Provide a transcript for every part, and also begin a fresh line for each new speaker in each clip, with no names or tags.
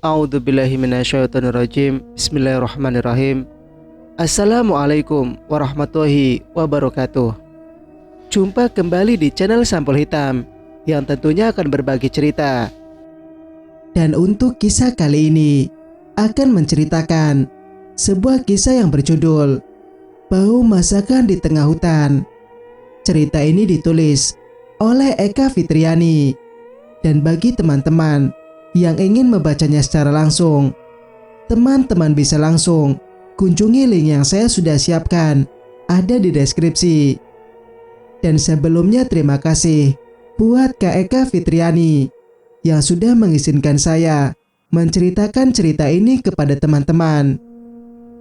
A'udzubillahi minasyaitonirrajim. Bismillahirrahmanirrahim. Assalamualaikum warahmatullahi wabarakatuh. Jumpa kembali di channel Sampul Hitam yang tentunya akan berbagi cerita. Dan untuk kisah kali ini akan menceritakan sebuah kisah yang berjudul Bau Masakan di Tengah Hutan. Cerita ini ditulis oleh Eka Fitriani. Dan bagi teman-teman yang ingin membacanya secara langsung, teman-teman bisa langsung kunjungi link yang saya sudah siapkan, ada di deskripsi. Dan sebelumnya terima kasih buat Kak Eka Fitriani yang sudah mengizinkan saya menceritakan cerita ini kepada teman-teman.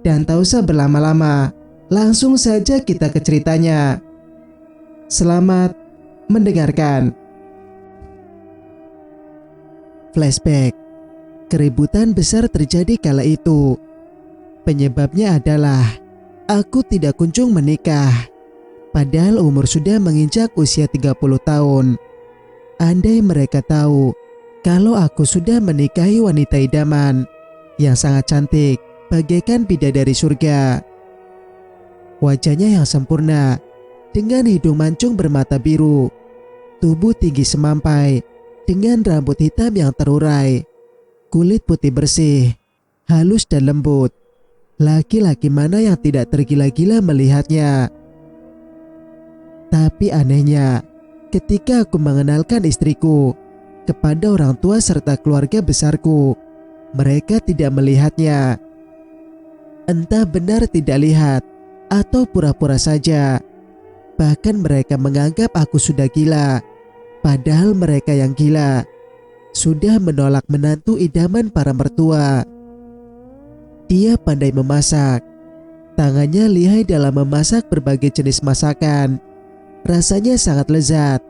Dan tak usah berlama-lama, langsung saja kita ke ceritanya. Selamat mendengarkan. Flashback. Keributan besar terjadi kala itu. Penyebabnya adalah aku tidak kunjung menikah. Padahal umur sudah menginjak usia 30 tahun. Andai mereka tahu kalau aku sudah menikahi wanita idaman yang sangat cantik, bagaikan bidadari surga. Wajahnya yang sempurna, dengan hidung mancung bermata biru, tubuh tinggi semampai, dengan rambut hitam yang terurai, kulit putih bersih, halus dan lembut. Laki-laki mana yang tidak tergila-gila melihatnya? Tapi anehnya, ketika aku mengenalkan istriku kepada orang tua serta keluarga besarku, mereka tidak melihatnya. Entah benar tidak lihat atau pura-pura saja. Bahkan mereka menganggap aku sudah gila. Padahal mereka yang gila sudah menolak menantu idaman para mertua. Dia pandai memasak. Tangannya lihai dalam memasak berbagai jenis masakan. Rasanya sangat lezat,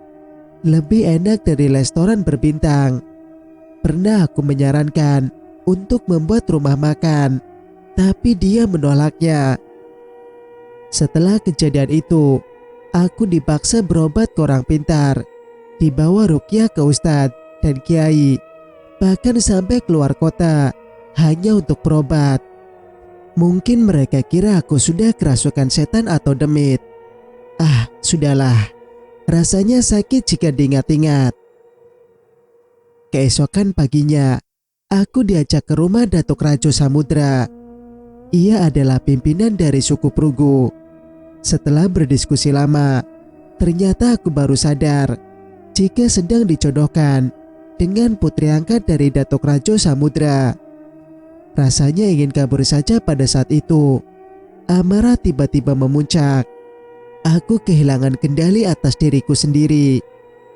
lebih enak dari restoran berbintang. Pernah aku menyarankan untuk membuat rumah makan, tapi dia menolaknya. Setelah kejadian itu, aku dipaksa berobat ke orang pintar, dibawa ruqyah ke ustadz dan kiai, bahkan sampai keluar kota hanya untuk berobat. Mungkin mereka kira aku sudah kerasukan setan atau demit. Sudahlah, rasanya sakit jika diingat-ingat. Keesokan paginya, aku diajak ke rumah Datuk Rajo Samudra. Ia adalah pimpinan dari suku Prugu. Setelah berdiskusi lama, ternyata aku baru sadar jika sedang dijodohkan dengan putri angkat dari Datuk Rajo Samudra. Rasanya ingin kabur saja pada saat itu. Amarah tiba-tiba memuncak. Aku kehilangan kendali atas diriku sendiri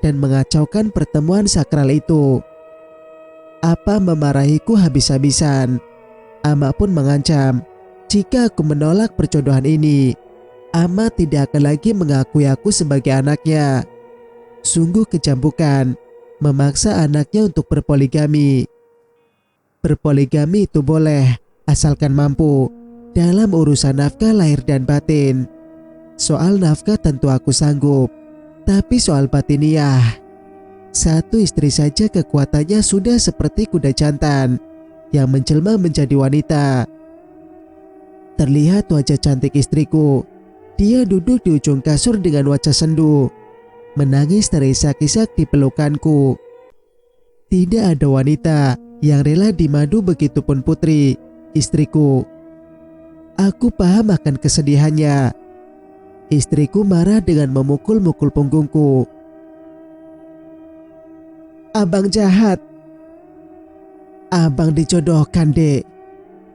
dan mengacaukan pertemuan sakral itu. Apa memarahiku habis-habisan. Ama pun mengancam jika aku menolak perjodohan ini, Ama tidak akan lagi mengakui aku sebagai anaknya. Sungguh kejam bukan, memaksa anaknya untuk berpoligami. Berpoligami itu boleh, asalkan mampu dalam urusan nafkah lahir dan batin. Soal nafkah tentu aku sanggup, tapi soal batiniah, satu istri saja kekuatannya sudah seperti kuda jantan yang menjelma menjadi wanita. Terlihat wajah cantik istriku. Dia duduk di ujung kasur dengan wajah sendu, menangis terisak-isak di pelukanku. Tidak ada wanita yang rela dimadu, begitupun putri, istriku. Aku paham akan kesedihannya. Istriku marah dengan memukul-mukul punggungku. Abang jahat. Abang dijodohkan, Dek,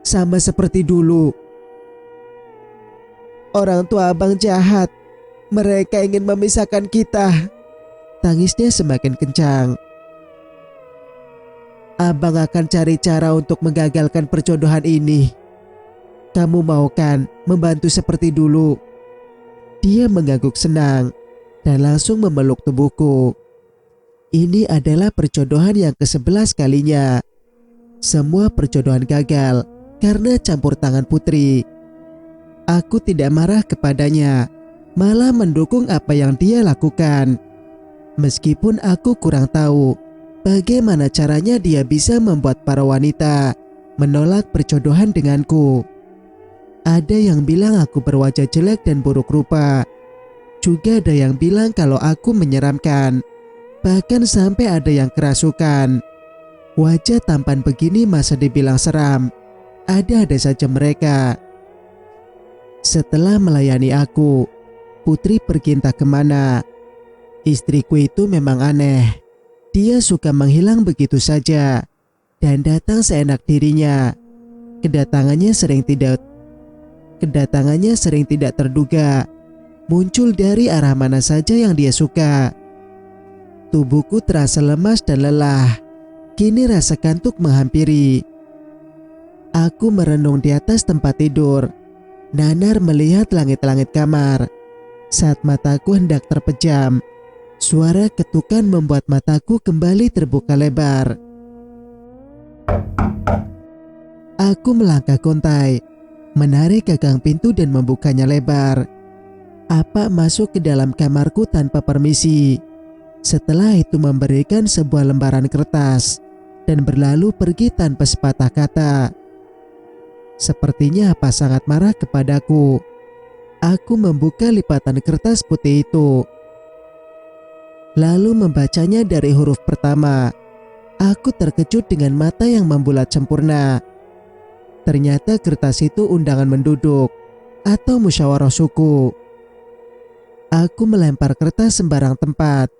sama seperti dulu. Orang tua abang jahat. Mereka ingin memisahkan kita. Tangisnya semakin kencang. Abang akan cari cara untuk menggagalkan perjodohan ini. Kamu mau kan membantu seperti dulu? Dia mengangguk senang dan langsung memeluk tubuhku. Ini adalah perjodohan yang ke-11 kalinya. Semua perjodohan gagal karena campur tangan putri. Aku tidak marah kepadanya, malah mendukung apa yang dia lakukan. Meskipun aku kurang tahu Bagaimana caranya dia bisa membuat para wanita menolak perjodohan denganku? Ada yang bilang aku berwajah jelek dan buruk rupa. Juga ada yang bilang kalau aku menyeramkan. Bahkan sampai ada yang kerasukan. Wajah tampan begini masa dibilang seram? Ada-ada saja mereka. Setelah melayani aku, Putri pergi entah kemana. Istriku itu memang aneh. Dia suka menghilang begitu saja dan datang seenak dirinya. Kedatangannya sering tidak terduga, muncul dari arah mana saja yang dia suka. Tubuhku terasa lemas dan lelah. Kini rasa kantuk menghampiri. Aku merenung di atas tempat tidur, nanar melihat langit-langit kamar. Saat mataku hendak terpejam, suara ketukan membuat mataku kembali terbuka lebar. Aku melangkah kontai, menarik gagang pintu dan membukanya lebar. Apa masuk ke dalam kamarku tanpa permisi. Setelah itu memberikan sebuah lembaran kertas dan berlalu pergi tanpa sepatah kata. Sepertinya apa sangat marah kepadaku. Aku membuka lipatan kertas putih itu, lalu membacanya dari huruf pertama. Aku terkejut dengan mata yang membulat sempurna. Ternyata kertas itu undangan menduduk atau musyawarah suku. Aku melempar kertas sembarang tempat.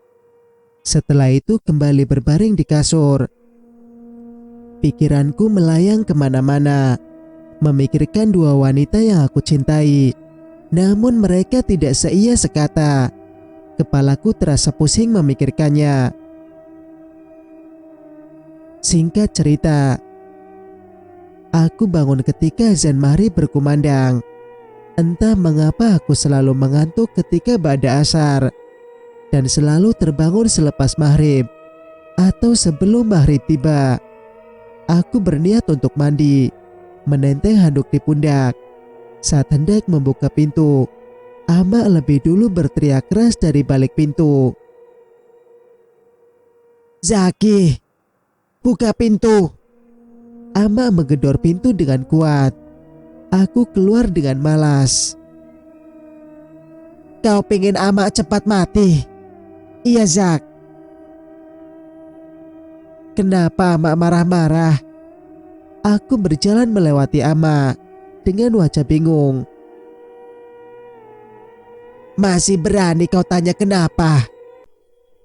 Setelah itu kembali berbaring di kasur. Pikiranku melayang kemana-mana, memikirkan dua wanita yang aku cintai. Namun mereka tidak seia sekata. Kepalaku terasa pusing memikirkannya. Singkat cerita, aku bangun ketika azan maghrib berkumandang. Entah mengapa aku selalu mengantuk ketika ba'da asar dan selalu terbangun selepas maghrib atau sebelum maghrib tiba. Aku berniat untuk mandi, menenteng handuk di pundak. Saat hendak membuka pintu, Ama lebih dulu berteriak keras dari balik pintu. "Zaki, buka pintu!" Ama menggedor pintu dengan kuat. Aku keluar dengan malas. "Kau pingin Ama cepat mati?" "Iya, Zak." "Kenapa Ama marah-marah?" Aku berjalan melewati Ama dengan wajah bingung. "Masih berani kau tanya kenapa?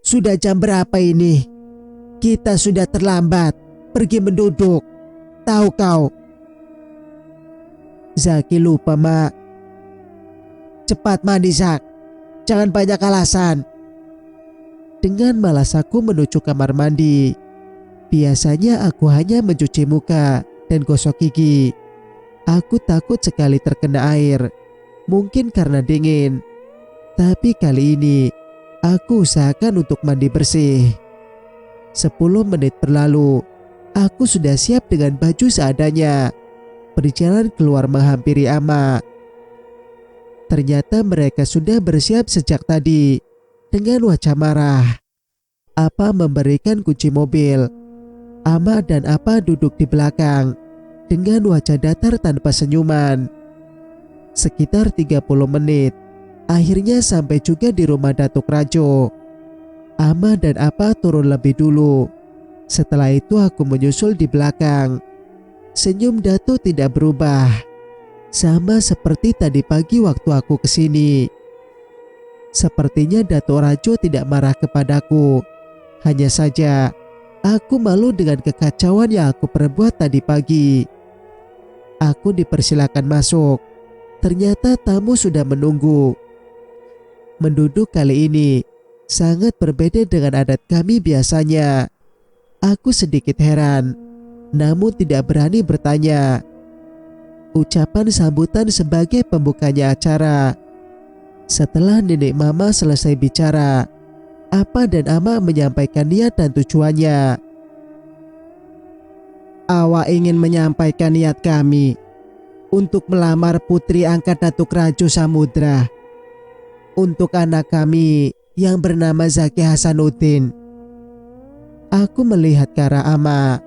Sudah jam berapa ini? Kita sudah terlambat. Pergi menduduk. Tahu kau?" "Zaki lupa, Mak." "Cepat mandi, Zak. Jangan banyak alasan." Dengan malas aku menuju kamar mandi. Biasanya aku hanya mencuci muka dan gosok gigi. Aku takut sekali terkena air, mungkin karena dingin. Tapi kali ini aku usahakan untuk mandi bersih. 10 menit berlalu, aku sudah siap dengan baju seadanya. Berjalan keluar menghampiri Ama. Ternyata mereka sudah bersiap sejak tadi. Dengan wajah marah, Apa memberikan kunci mobil. Ama dan Apa duduk di belakang dengan wajah datar tanpa senyuman. Sekitar 30 menit, akhirnya sampai juga di rumah Datuk Rajo. Ama dan Apa turun lebih dulu. Setelah itu aku menyusul di belakang. Senyum Datuk tidak berubah, sama seperti tadi pagi waktu aku kesini. Sepertinya Datuk Rajo tidak marah kepadaku. Hanya saja aku malu dengan kekacauan yang aku perbuat tadi pagi. Aku dipersilakan masuk. Ternyata tamu sudah menunggu. Menduduk kali ini sangat berbeda dengan adat kami biasanya. Aku sedikit heran, namun tidak berani bertanya. Ucapan sambutan sebagai pembukanya acara. Setelah nenek mama selesai bicara, Apa dan Ama menyampaikan niat dan tujuannya. "Awak ingin menyampaikan niat kami untuk melamar putri angkat Datuk Rajo Samudra untuk anak kami yang bernama Zaki Hasanuddin." Aku melihat ke arah Ama.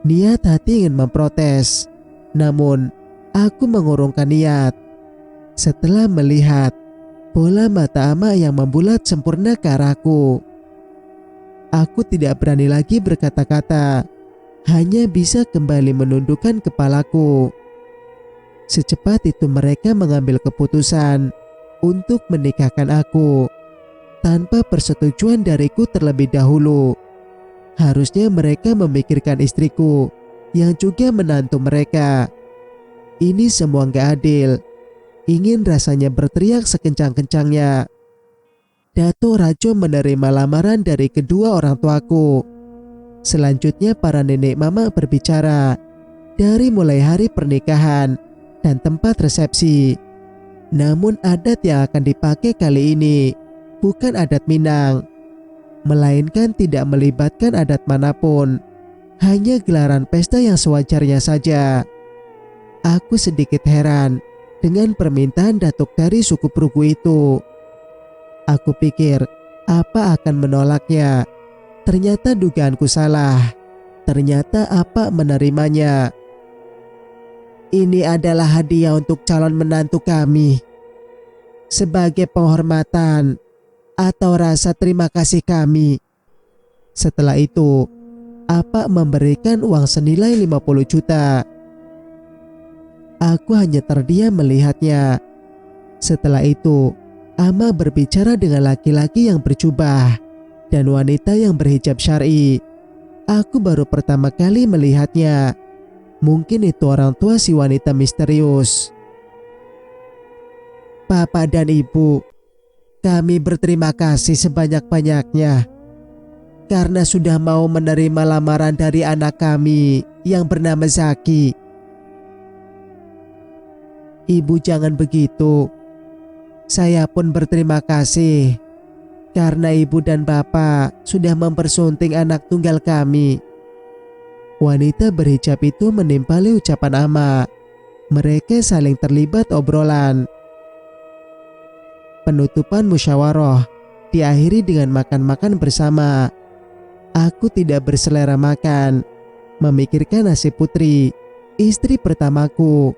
Niat hati ingin memprotes, namun aku mengurungkan niat. Setelah melihat bola mata Ama yang membulat sempurna ke arahku, aku tidak berani lagi berkata-kata, hanya bisa kembali menundukkan kepalaku. Secepat itu mereka mengambil keputusan untuk menikahkan aku tanpa persetujuan dariku terlebih dahulu. Harusnya mereka memikirkan istriku yang juga menantu mereka. Ini semua gak adil. Ingin rasanya berteriak sekencang-kencangnya. Dato Rajo menerima lamaran dari kedua orang tuaku. Selanjutnya para nenek mama berbicara dari mulai hari pernikahan dan tempat resepsi. Namun adat yang akan dipakai kali ini bukan adat Minang, melainkan tidak melibatkan adat manapun, hanya gelaran pesta yang sewajarnya saja. Aku sedikit heran dengan permintaan datuk dari suku Prugu itu. Aku pikir apa akan menolaknya. Ternyata dugaanku salah. Ternyata apa menerimanya. Ini adalah hadiah untuk calon menantu kami, sebagai penghormatan atau rasa terima kasih kami. Setelah itu, apa memberikan uang senilai 50 juta. Aku hanya terdiam melihatnya. Setelah itu, Ama berbicara dengan laki-laki yang berjubah dan wanita yang berhijab syar'i. Aku baru pertama kali melihatnya. Mungkin itu orang tua si wanita misterius. Bapak dan Ibu, kami berterima kasih sebanyak-banyaknya karena sudah mau menerima lamaran dari anak kami yang bernama Zaki. Ibu jangan begitu. Saya pun berterima kasih karena ibu dan bapak sudah mempersunting anak tunggal kami. Wanita berhijab itu menimpali ucapan Ama. Mereka saling terlibat obrolan. Penutupan musyawarah diakhiri dengan makan-makan bersama. Aku tidak berselera makan, memikirkan nasib Putri, istri pertamaku.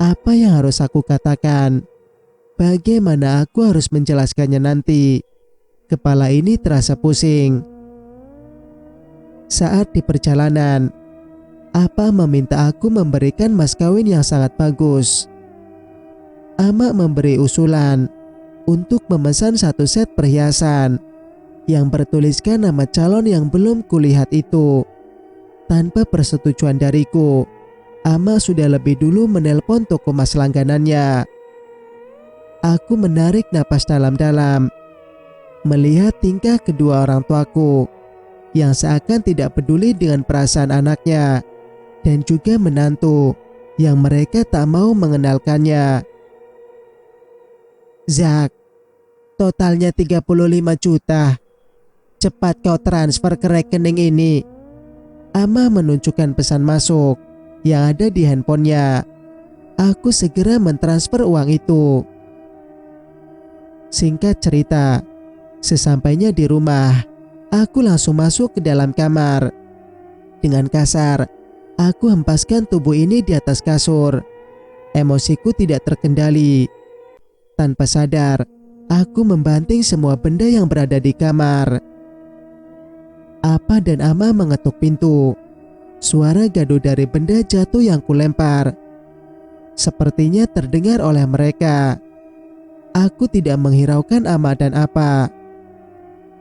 Apa yang harus aku katakan? Bagaimana aku harus menjelaskannya nanti? Kepala ini terasa pusing. Saat di perjalanan, Apa meminta aku memberikan mas kawin yang sangat bagus. Ama memberi usulan untuk memesan satu set perhiasan yang bertuliskan nama calon yang belum kulihat itu. Tanpa persetujuan dariku, Ama sudah lebih dulu menelpon toko mas langganannya. Aku menarik napas dalam-dalam, melihat tingkah kedua orang tuaku yang seakan tidak peduli dengan perasaan anaknya dan juga menantu yang mereka tak mau mengenalkannya. Zak, totalnya 35 juta. Cepat kau transfer ke rekening ini. Ama menunjukkan pesan masuk yang ada di handphonenya. Aku segera mentransfer uang itu. Singkat cerita, sesampainya di rumah, aku langsung masuk ke dalam kamar. Dengan kasar, aku hempaskan tubuh ini di atas kasur. Emosiku tidak terkendali. Tanpa sadar, aku membanting semua benda yang berada di kamar. Apa dan Ama mengetuk pintu. Suara gaduh dari benda jatuh yang kulempar sepertinya terdengar oleh mereka. Aku tidak menghiraukan Ama dan Apa.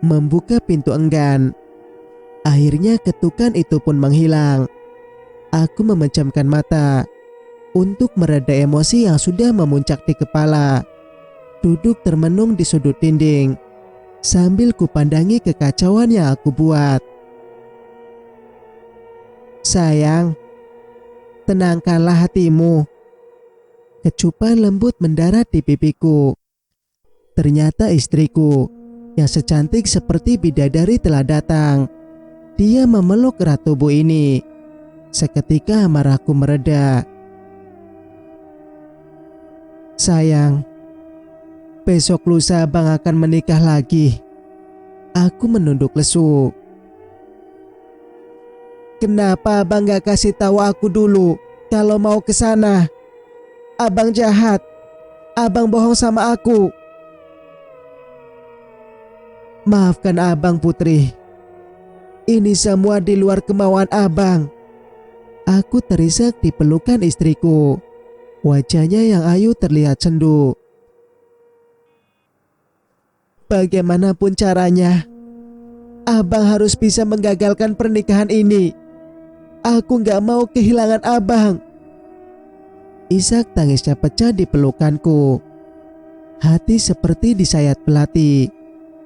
Membuka pintu enggan. Akhirnya ketukan itu pun menghilang. Aku memejamkan mata untuk mereda emosi yang sudah memuncak di kepala. Duduk termenung di sudut dinding sambil kupandangi kekacauan yang aku buat. Sayang, tenangkanlah hatimu. Kecupan lembut mendarat di pipiku. Ternyata istriku yang secantik seperti bidadari telah datang. Dia memeluk erat tubuh ini. Seketika amarahku mereda. Sayang, besok lusa abang akan menikah lagi. Aku menunduk lesu. Kenapa abang gak kasih tahu aku dulu kalau mau ke sana? Abang jahat. Abang bohong sama aku. Maafkan abang Putri. Ini semua di luar kemauan abang. Aku terisak di pelukan istriku. Wajahnya yang ayu terlihat sendu. Bagaimanapun caranya, abang harus bisa menggagalkan pernikahan ini. Aku gak mau kehilangan abang. Ishak tangisnya pecah di pelukanku. Hati seperti disayat belati.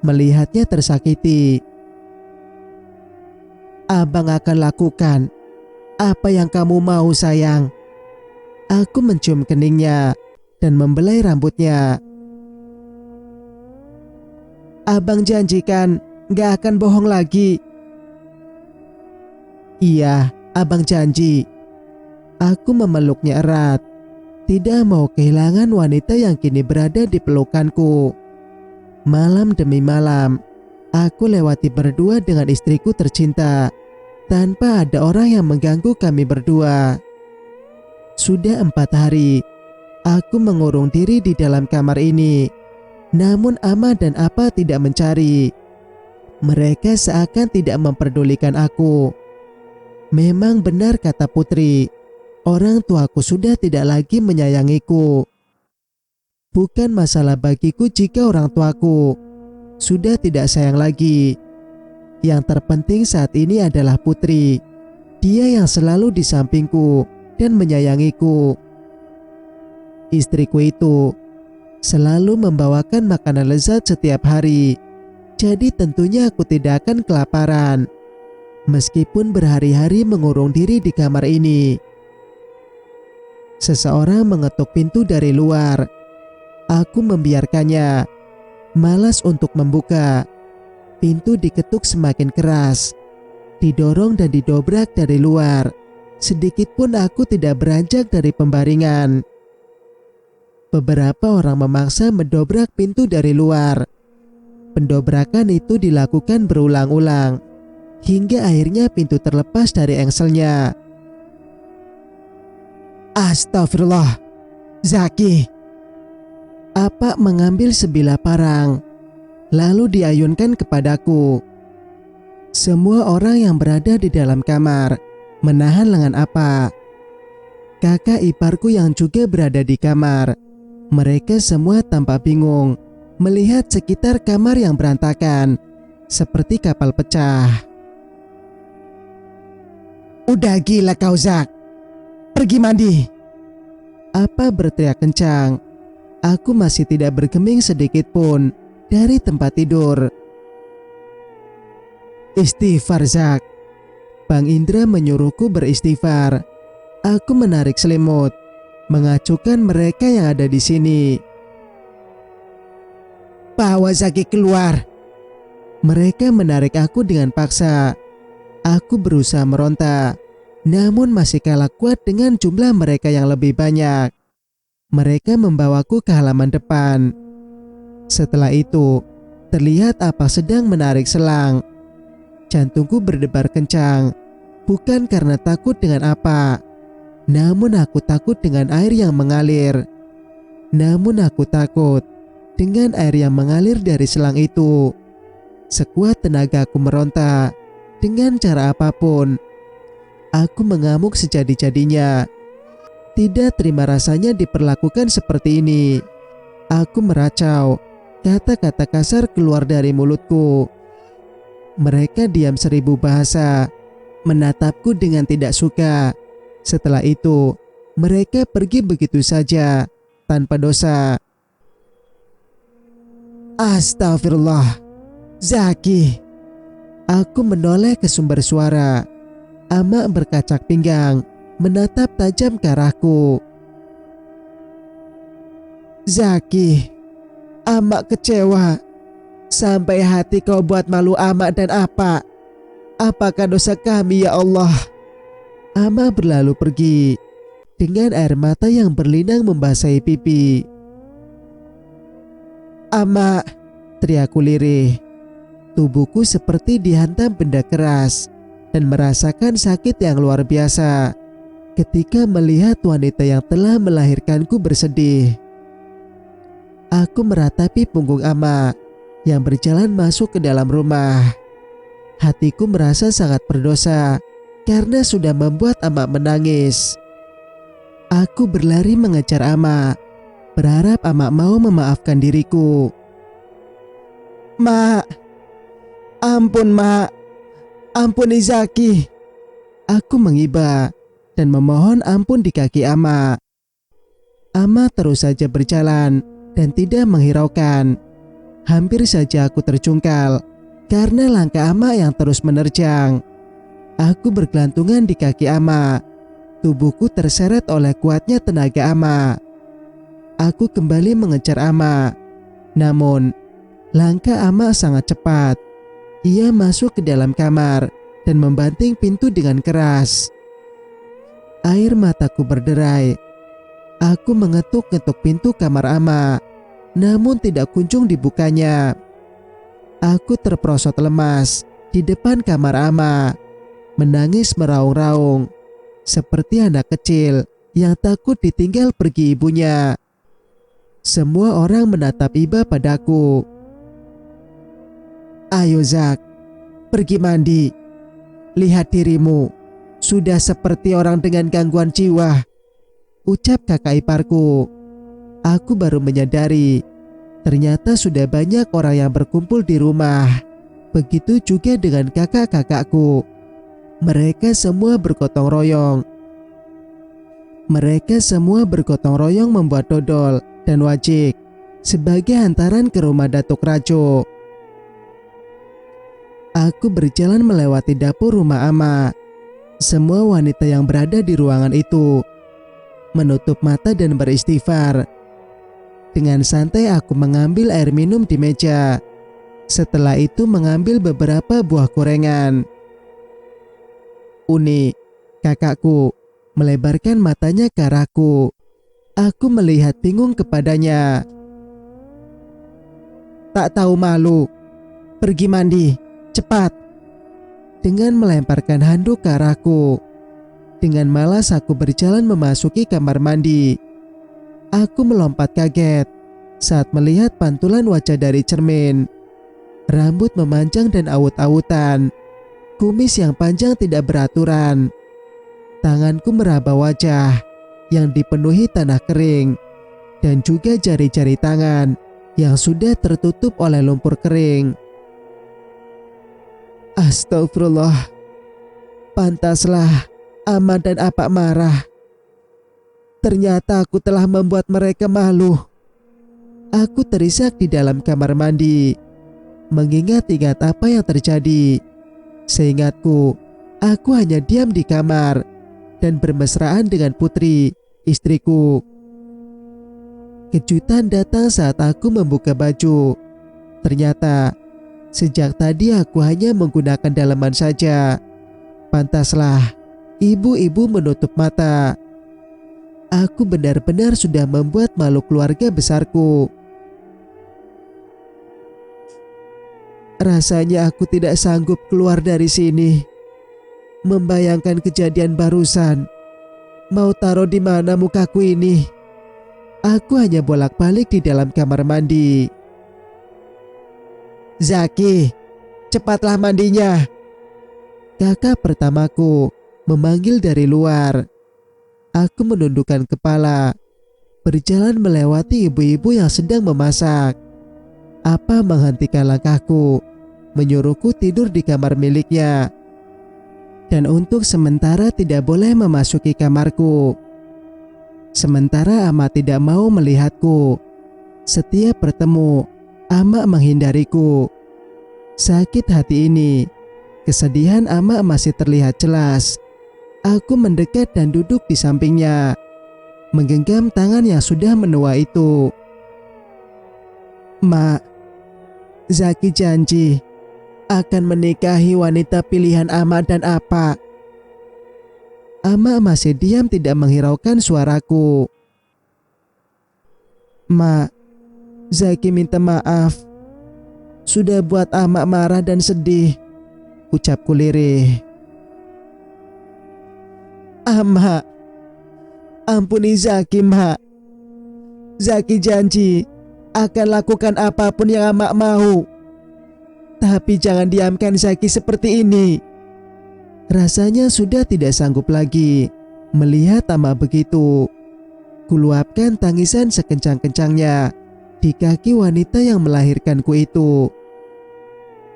Melihatnya tersakiti. Abang akan lakukan apa yang kamu mau, sayang. Aku mencium keningnya dan membelai rambutnya. Abang janjikan gak akan bohong lagi. Iya, abang janji. Aku memeluknya erat. Tidak mau kehilangan wanita yang kini berada di pelukanku. Malam demi malam, aku lewati berdua dengan istriku tercinta, tanpa ada orang yang mengganggu kami berdua. Sudah 4 hari, aku mengurung diri di dalam kamar ini. Namun Ama dan Apa tidak mencari. Mereka seakan tidak memperdulikan aku. Memang benar kata Putri, orang tuaku sudah tidak lagi menyayangiku. Bukan masalah bagiku jika orang tuaku sudah tidak sayang lagi. Yang terpenting saat ini adalah Putri. Dia yang selalu di sampingku dan menyayangiku. Istriku itu selalu membawakan makanan lezat setiap hari. Jadi tentunya aku tidak akan kelaparan. Meskipun berhari-hari mengurung diri di kamar ini. Seseorang mengetuk pintu dari luar. Aku membiarkannya. Malas untuk membuka. Pintu diketuk semakin keras. Didorong dan didobrak dari luar. Sedikit pun aku tidak beranjak dari pembaringan. Beberapa orang memaksa mendobrak pintu dari luar. Pendobrakan itu dilakukan berulang-ulang. Hingga akhirnya pintu terlepas dari engselnya. Astagfirullah. Zaki. Apa mengambil sebilah parang, lalu diayunkan kepadaku. Semua orang yang berada di dalam kamar menahan lengan Apa. Kakak iparku yang juga berada di kamar. Mereka semua tampak bingung melihat sekitar kamar yang berantakan, seperti kapal pecah. Udah gila kau, Zak. Pergi mandi. Apa berteriak kencang. Aku masih tidak bergeming sedikit pun dari tempat tidur. Istighfar, Zak. Bang Indra menyuruhku beristighfar. Aku menarik selimut, mengacukan mereka yang ada di sini. Bawa Zaki keluar. Mereka menarik aku dengan paksa. Aku berusaha meronta, namun masih kalah kuat dengan jumlah mereka yang lebih banyak. Mereka membawaku ke halaman depan. Setelah itu, terlihat Apa sedang menarik selang. Jantungku berdebar kencang, bukan karena takut dengan Apa, namun aku takut dengan air yang mengalir. Namun aku takut dengan air yang mengalir dari selang itu. Sekuat tenaga aku meronta, dengan cara apapun. Aku mengamuk sejadi-jadinya. Tidak terima rasanya diperlakukan seperti ini. Aku meracau, kata-kata kasar keluar dari mulutku. Mereka diam 1000 bahasa, menatapku dengan tidak suka. Setelah itu, mereka pergi begitu saja, tanpa dosa. Astagfirullah, Zaki. Aku menoleh ke sumber suara. Ama berkacak pinggang, menatap tajam ke arahku. Zaki, Ama kecewa. Sampai hati kau buat malu Ama dan Apa. Apakah dosa kami ya Allah? Ama berlalu pergi dengan air mata yang berlinang membasahi pipi. Ama, teriakku lirih. Tubuhku seperti dihantam benda keras dan merasakan sakit yang luar biasa ketika melihat wanita yang telah melahirkanku bersedih. Aku meratapi punggung ama yang berjalan masuk ke dalam rumah. Hatiku merasa sangat berdosa karena sudah membuat ama menangis. Aku berlari mengejar ama, berharap ama mau memaafkan diriku. "Mak, ampun mak, ampuni Zaki." Aku mengiba dan memohon ampun di kaki ama. Ama terus saja berjalan dan tidak menghiraukan. Hampir saja aku terjungkal karena langkah ama yang terus menerjang. Aku bergelantungan di kaki ama. Tubuhku terseret oleh kuatnya tenaga ama. Aku kembali mengejar ama. Namun, langkah ama sangat cepat. Ia masuk ke dalam kamar dan membanting pintu dengan keras. Air mataku berderai. Aku mengetuk-ngetuk pintu kamar ama, namun tidak kunjung dibukanya. Aku terperosot lemas di depan kamar ama, menangis meraung-raung, seperti anak kecil yang takut ditinggal pergi ibunya. Semua orang menatap iba padaku. "Ayo Zak, pergi mandi. Lihat dirimu, sudah seperti orang dengan gangguan jiwa," ucap kakak iparku. Aku baru menyadari, ternyata sudah banyak orang yang berkumpul di rumah. Begitu juga dengan kakak-kakakku. Mereka semua bergotong royong. Membuat dodol dan wajik sebagai hantaran ke rumah Datuk Rajo. Aku berjalan melewati dapur rumah ama. Semua wanita yang berada di ruangan itu menutup mata dan beristighfar. Dengan santai aku mengambil air minum di meja. Setelah itu mengambil beberapa buah gorengan. Uni, kakakku, melebarkan matanya ke arahku. Aku melihat bingung kepadanya. "Tak tahu malu. Pergi mandi, cepat." Dengan melemparkan handuk ke arahku. Dengan malas aku berjalan memasuki kamar mandi. Aku melompat kaget saat melihat pantulan wajah dari cermin. Rambut memanjang dan awut-awutan. Kumis yang panjang tidak beraturan. Tanganku meraba wajah yang dipenuhi tanah kering. Dan juga jari-jari tangan yang sudah tertutup oleh lumpur kering. Astagfirullah. Pantaslah ama dan apa marah. Ternyata aku telah membuat mereka malu. Aku terisak di dalam kamar mandi, mengingat-ingat apa yang terjadi. Seingatku, aku hanya diam di kamar dan bermesraan dengan Putri, istriku. Kejutan datang saat aku membuka baju. Ternyata, sejak tadi aku hanya menggunakan daleman saja. Pantaslah, ibu-ibu menutup mata. Aku benar-benar sudah membuat malu keluarga besarku. Rasanya aku tidak sanggup keluar dari sini. Membayangkan kejadian barusan. Mau taruh di mana mukaku ini? Aku hanya bolak-balik di dalam kamar mandi. "Zaki, cepatlah mandinya." Kakak pertamaku memanggil dari luar. Aku menundukkan kepala, berjalan melewati ibu-ibu yang sedang memasak. Apa menghentikan langkahku, menyuruhku tidur di kamar miliknya. Dan untuk sementara tidak boleh memasuki kamarku. Sementara ama tidak mau melihatku. Setiap bertemu, ama menghindariku. Sakit hati ini, kesedihan ama masih terlihat jelas. Aku mendekat dan duduk di sampingnya, menggenggam tangan yang sudah menua itu. "Mak, Zaki janji akan menikahi wanita pilihan ama dan apa." Ama masih diam tidak menghiraukan suaraku. "Mak, Zaki minta maaf. Sudah buat ama marah dan sedih," ucapku lirih. Mak, ampuni Zaki, Mak. Zaki janji akan lakukan apapun yang Amak mau. Tapi jangan diamkan Zaki seperti ini. Rasanya sudah tidak sanggup lagi melihat Amak begitu. Kuluapkan tangisan sekencang-kencangnya di kaki wanita yang melahirkanku itu.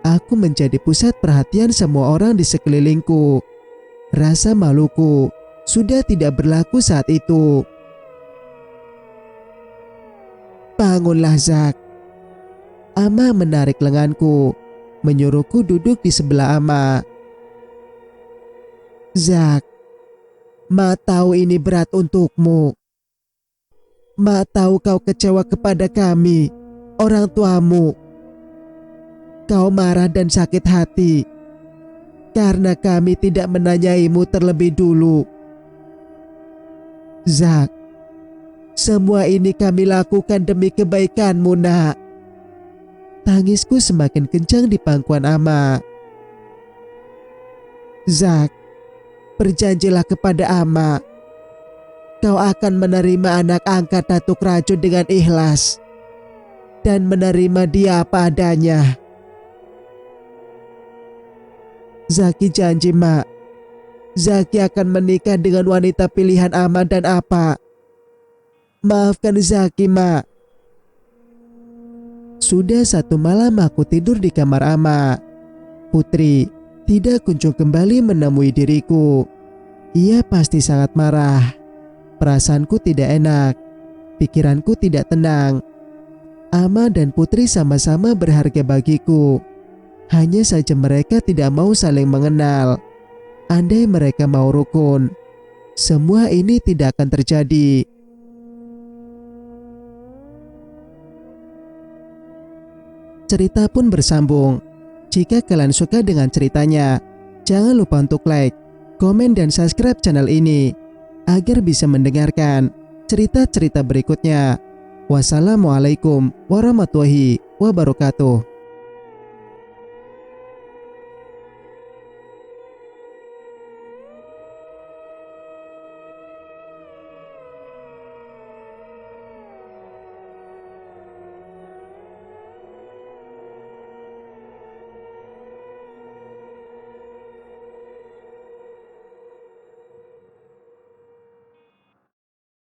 Aku menjadi pusat perhatian semua orang di sekelilingku. Rasa maluku sudah tidak berlaku saat itu. Bangunlah Zak. Ama menarik lenganku, menyuruhku duduk di sebelah Ama. Zak, Ma tahu ini berat untukmu. Ma tahu kau kecewa kepada kami, orang tuamu. Kau marah dan sakit hati karena kami tidak menanyaimu terlebih dulu. Zak, semua ini kami lakukan demi kebaikanmu, Nak. Tangisku semakin kencang di pangkuan Ama. Zak, berjanjilah kepada Ama, kau akan menerima anak angkat Datuk Rajo dengan ikhlas dan menerima dia apa adanya. Zaki janji, Mak. Zaki akan menikah dengan wanita pilihan Ama dan Apa. Maafkan Zaki, Mak. Sudah 1 malam aku tidur di kamar Ama. Putri tidak kunjung kembali menemui diriku. Ia pasti sangat marah. Perasaanku tidak enak. Pikiranku tidak tenang. Ama dan Putri sama-sama berharga bagiku. Hanya saja mereka tidak mau saling mengenal. Andai mereka mau rukun, semua ini tidak akan terjadi. Cerita pun bersambung. Jika kalian suka dengan ceritanya, jangan lupa untuk like, komen, dan subscribe channel ini agar bisa mendengarkan cerita-cerita berikutnya. Wassalamualaikum warahmatullahi wabarakatuh.